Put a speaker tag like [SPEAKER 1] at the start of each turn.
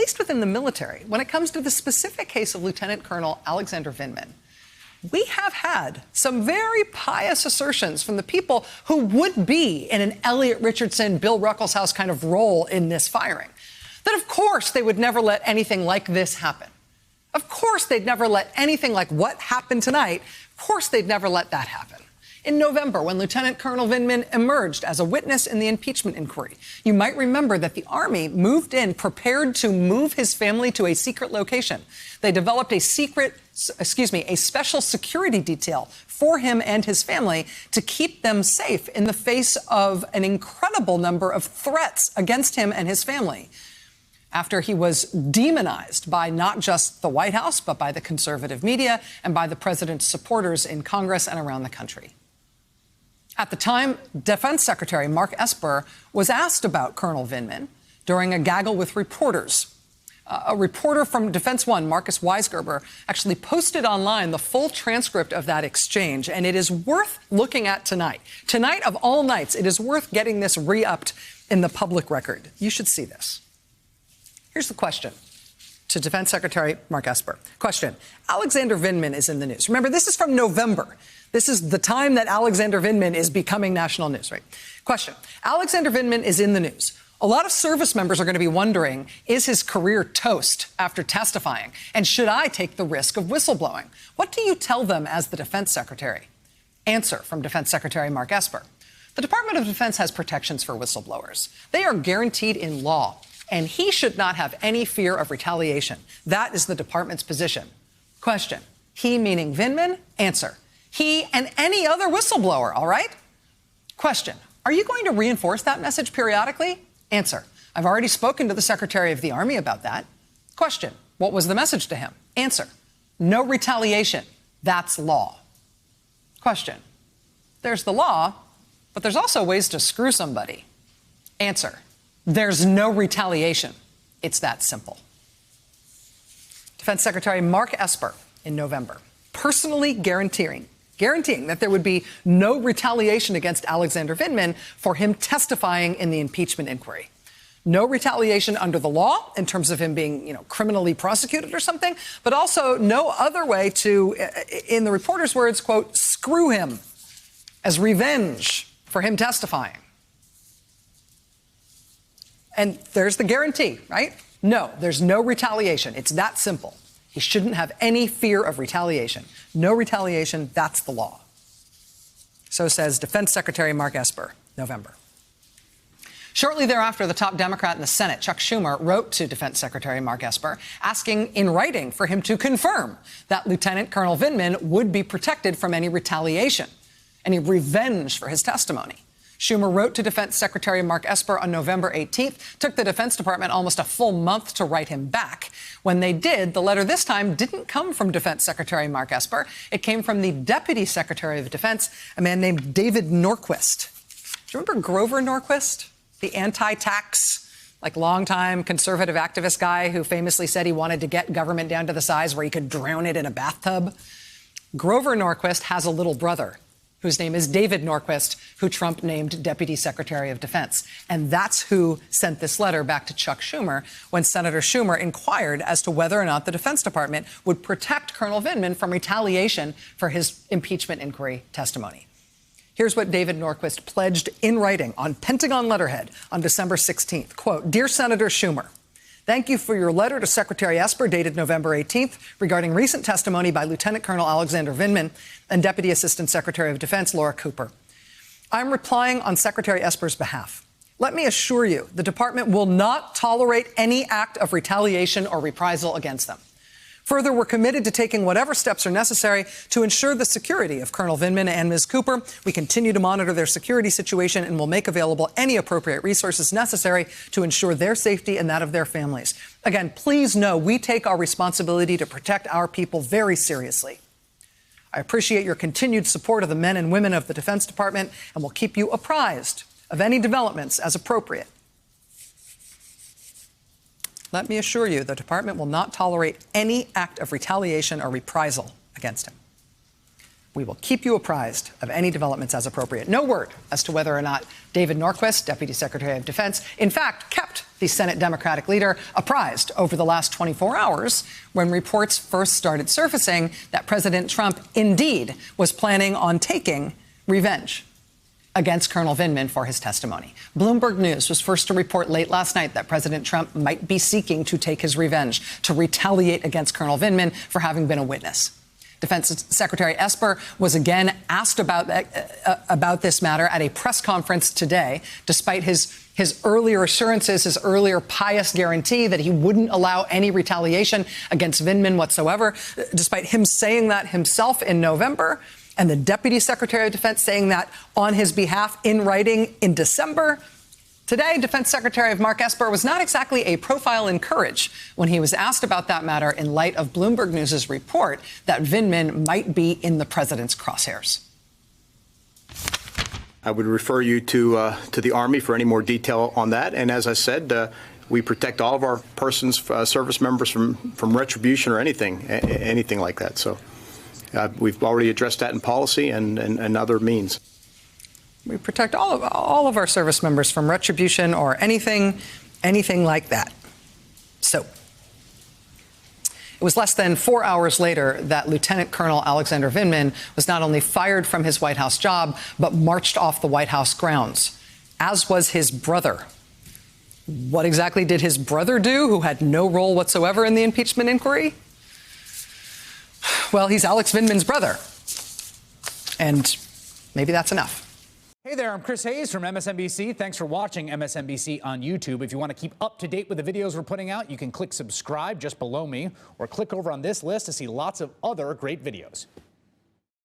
[SPEAKER 1] least within the military, when it comes to the specific case of Lieutenant Colonel Alexander Vindman, we have had some very pious assertions from the people who would be in an Elliot Richardson, Bill Ruckelshaus kind of role in this firing, that of course they would never let anything like this happen. Of course they'd never let anything like what happened tonight, of course they'd never let that happen. In November, when Lieutenant Colonel Vindman emerged as a witness in the impeachment inquiry, you might remember that the Army moved in prepared to move his family to a secret location. They developed a special security detail for him and his family to keep them safe in the face of an incredible number of threats against him and his family, after he was demonized by not just the White House, but by the conservative media and by the president's supporters in Congress and around the country. At the time, Defense Secretary Mark Esper was asked about Colonel Vindman during a gaggle with reporters. A reporter from Defense One, Marcus Weisgerber, actually posted online the full transcript of that exchange, and it is worth looking at tonight. Tonight of all nights, it is worth getting this re-upped in the public record. You should see this. Here's the question to Defense Secretary Mark Esper. Question: Alexander Vindman is in the news. Remember, this is from November. This is the time that Alexander Vindman is becoming national news, right? Question: Alexander Vindman is in the news. A lot of service members are going to be wondering, is his career toast after testifying? And should I take the risk of whistleblowing? What do you tell them as the Defense Secretary? Answer from Defense Secretary Mark Esper. The Department of Defense has protections for whistleblowers. They are guaranteed in law, and he should not have any fear of retaliation. That is the department's position. Question: he meaning Vindman? Answer: he and any other whistleblower, all right? Question: are you going to reinforce that message periodically? Answer: I've already spoken to the Secretary of the Army about that. Question: what was the message to him? Answer: no retaliation. That's law. Question: there's the law, but there's also ways to screw somebody. Answer: there's no retaliation. It's that simple. Defense Secretary Mark Esper in November, personally guaranteeing that there would be no retaliation against Alexander Vindman for him testifying in the impeachment inquiry. No retaliation under the law in terms of him being, criminally prosecuted or something, but also no other way to, in the reporter's words, quote, screw him as revenge for him testifying. And there's the guarantee, right? No, there's no retaliation. It's that simple. He shouldn't have any fear of retaliation. No retaliation, that's the law. So says Defense Secretary Mark Esper, November. Shortly thereafter, the top Democrat in the Senate, Chuck Schumer, wrote to Defense Secretary Mark Esper, asking in writing for him to confirm that Lieutenant Colonel Vindman would be protected from any retaliation, any revenge for his testimony. Schumer wrote to Defense Secretary Mark Esper on November 18th, took the Defense Department almost a full month to write him back. When they did, the letter this time didn't come from Defense Secretary Mark Esper. It came from the Deputy Secretary of Defense, a man named David Norquist. Do you remember Grover Norquist, the anti-tax, longtime conservative activist guy who famously said he wanted to get government down to the size where he could drown it in a bathtub? Grover Norquist has a little brother whose name is David Norquist, who Trump named Deputy Secretary of Defense. And that's who sent this letter back to Chuck Schumer when Senator Schumer inquired as to whether or not the Defense Department would protect Colonel Vindman from retaliation for his impeachment inquiry testimony. Here's what David Norquist pledged in writing on Pentagon letterhead on December 16th. Quote, Dear Senator Schumer, thank you for your letter to Secretary Esper dated November 18th regarding recent testimony by Lieutenant Colonel Alexander Vindman and Deputy Assistant Secretary of Defense Laura Cooper. I'm replying on Secretary Esper's behalf. Let me assure you, the department will not tolerate any act of retaliation or reprisal against them. Further, we're committed to taking whatever steps are necessary to ensure the security of Colonel Vindman and Ms. Cooper. We continue to monitor their security situation and will make available any appropriate resources necessary to ensure their safety and that of their families. Again, please know we take our responsibility to protect our people very seriously. I appreciate your continued support of the men and women of the Defense Department and will keep you apprised of any developments as appropriate. Let me assure you, the department will not tolerate any act of retaliation or reprisal against him. We will keep you apprised of any developments as appropriate. No word as to whether or not David Norquist, Deputy Secretary of Defense, in fact, kept the Senate Democratic leader, apprised over the last 24 hours when reports first started surfacing that President Trump indeed was planning on taking revenge against Colonel Vindman for his testimony. Bloomberg News was first to report late last night that President Trump might be seeking to take his revenge, to retaliate against Colonel Vindman for having been a witness. Defense Secretary Esper was again asked about this matter at a press conference today, despite his earlier assurances, his earlier pious guarantee that he wouldn't allow any retaliation against Vindman whatsoever, despite him saying that himself in November, and the Deputy Secretary of Defense saying that on his behalf in writing in December. Today, Defense Secretary Mark Esper was not exactly a profile in courage when he was asked about that matter in light of Bloomberg News' report that Vindman might be in the president's crosshairs.
[SPEAKER 2] I would refer you to the Army for any more detail on that. And as I said, we protect all of our persons, service members from retribution or anything like that. So we've already addressed that in policy and other means.
[SPEAKER 1] We protect all of our service members from retribution or anything like that. So it was less than 4 hours later that Lieutenant Colonel Alexander Vindman was not only fired from his White House job, but marched off the White House grounds, as was his brother. What exactly did his brother do, who had no role whatsoever in the impeachment inquiry? Well, he's Alex Vindman's brother. And maybe that's enough.
[SPEAKER 3] Hey there, I'm Chris Hayes from MSNBC. Thanks for watching MSNBC on YouTube. If you want to keep up to date with the videos we're putting out, you can click subscribe just below me or click over on this list to see lots of other great videos.